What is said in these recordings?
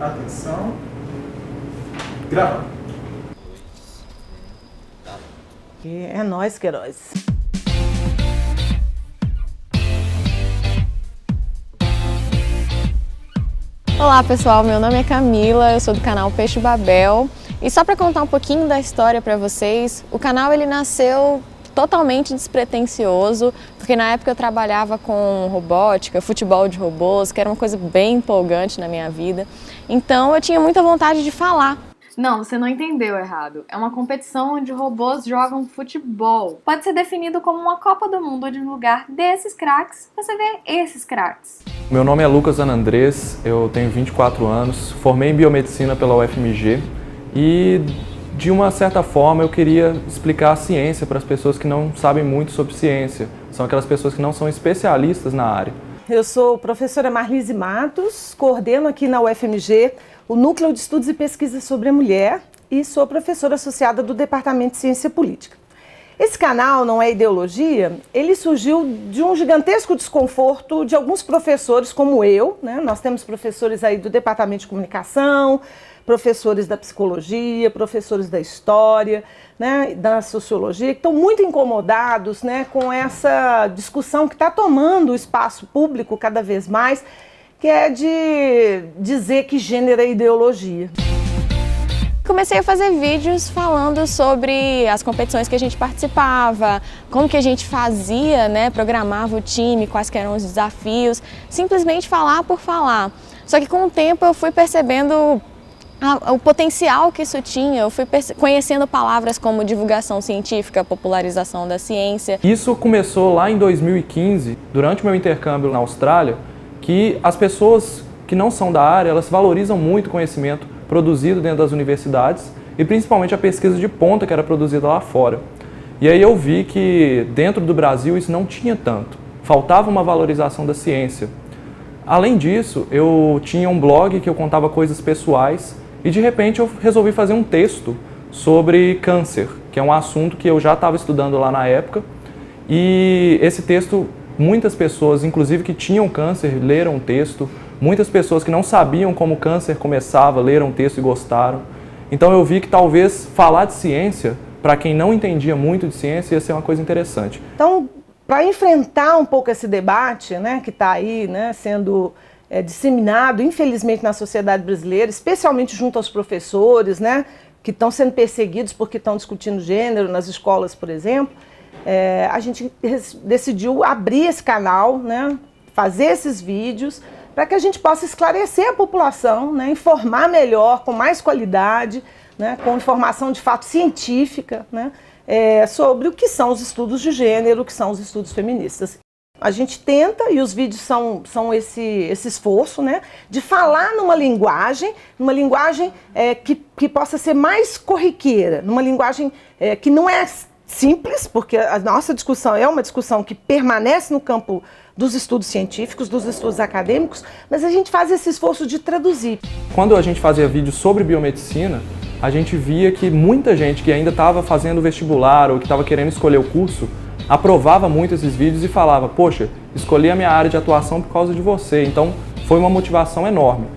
Atenção. Grava. É nóis, Queiroz. Olá pessoal, meu nome é Camila, eu sou do canal Peixe Babel e só para contar um pouquinho da história para vocês, o canal ele nasceu totalmente despretensioso, porque na época eu trabalhava com robótica, futebol de robôs, que era uma coisa bem empolgante na minha vida, então eu tinha muita vontade de falar. Não, você não entendeu errado. É uma competição onde robôs jogam futebol. Pode ser definido como uma Copa do Mundo, onde no lugar desses craques, você vê esses craques. Meu nome é Lucas Anandrés, eu tenho 24 anos, formei em biomedicina pela UFMG e, de uma certa forma, eu queria explicar a ciência para as pessoas que não sabem muito sobre ciência. São aquelas pessoas que não são especialistas na área. Eu sou professora Marlise Matos, coordeno aqui na UFMG o Núcleo de Estudos e Pesquisas sobre a Mulher e sou professora associada do Departamento de Ciência Política. Esse canal Não é Ideologia, ele surgiu de um gigantesco desconforto de alguns professores como eu, né? Nós temos professores aí do Departamento de Comunicação, professores da Psicologia, professores da História, né, da Sociologia, que estão muito incomodados, né, com essa discussão que está tomando o espaço público cada vez mais, que é de dizer que gênero é ideologia. Comecei a fazer vídeos falando sobre as competições que a gente participava, como que a gente fazia, né, programava o time, quais que eram os desafios, simplesmente falar por falar. Só que com o tempo eu fui percebendo o potencial que isso tinha, eu fui conhecendo palavras como divulgação científica, popularização da ciência. Isso começou lá em 2015, durante o meu intercâmbio na Austrália, que as pessoas que não são da área, elas valorizam muito o conhecimento produzido dentro das universidades e principalmente a pesquisa de ponta que era produzida lá fora. E aí eu vi que dentro do Brasil isso não tinha tanto, faltava uma valorização da ciência. Além disso, eu tinha um blog que eu contava coisas pessoais e de repente eu resolvi fazer um texto sobre câncer, que é um assunto que eu já estava estudando lá na época. E esse texto, muitas pessoas, inclusive que tinham câncer, leram o texto. Muitas pessoas que não sabiam como o câncer começava, leram o texto e gostaram. Então eu vi que talvez falar de ciência, para quem não entendia muito de ciência, ia ser uma coisa interessante. Então, para enfrentar um pouco esse debate, né, que está aí, né, sendo disseminado, infelizmente, na sociedade brasileira, especialmente junto aos professores, né, que estão sendo perseguidos porque estão discutindo gênero nas escolas, por exemplo, a gente decidiu abrir esse canal, né, fazer esses vídeos, para que a gente possa esclarecer a população, né, informar melhor, com mais qualidade, né, com informação de fato científica, né, sobre o que são os estudos de gênero, o que são os estudos feministas. A gente tenta, e os vídeos são esse esforço, né, de falar numa linguagem que possa ser mais corriqueira, numa linguagem que não é simples, porque a nossa discussão é uma discussão que permanece no campo dos estudos científicos, dos estudos acadêmicos, mas a gente faz esse esforço de traduzir. Quando a gente fazia vídeos sobre biomedicina, a gente via que muita gente que ainda estava fazendo vestibular ou que estava querendo escolher o curso, aprovava muito esses vídeos e falava, poxa, escolhi a minha área de atuação por causa de você, então foi uma motivação enorme.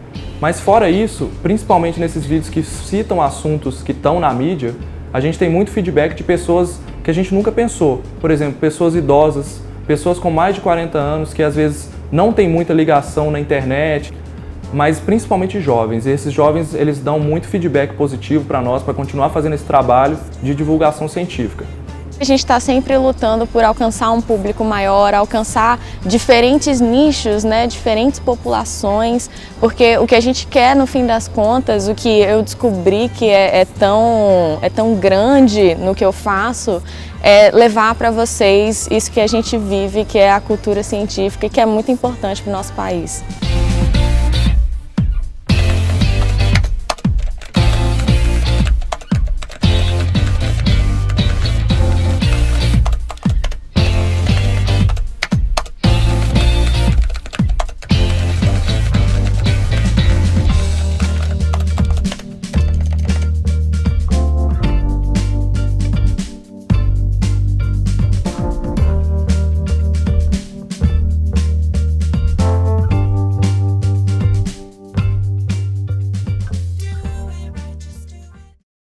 Mas fora isso, principalmente nesses vídeos que citam assuntos que estão na mídia, a gente tem muito feedback de pessoas que a gente nunca pensou. Por exemplo, pessoas idosas, pessoas com mais de 40 anos que às vezes não têm muita ligação na internet, mas principalmente jovens. E esses jovens, eles dão muito feedback positivo para nós, para continuar fazendo esse trabalho de divulgação científica. A gente está sempre lutando por alcançar um público maior, alcançar diferentes nichos, né, diferentes populações, porque o que a gente quer no fim das contas, o que eu descobri que é tão grande no que eu faço, é levar para vocês isso que a gente vive, que é a cultura científica e que é muito importante para o nosso país.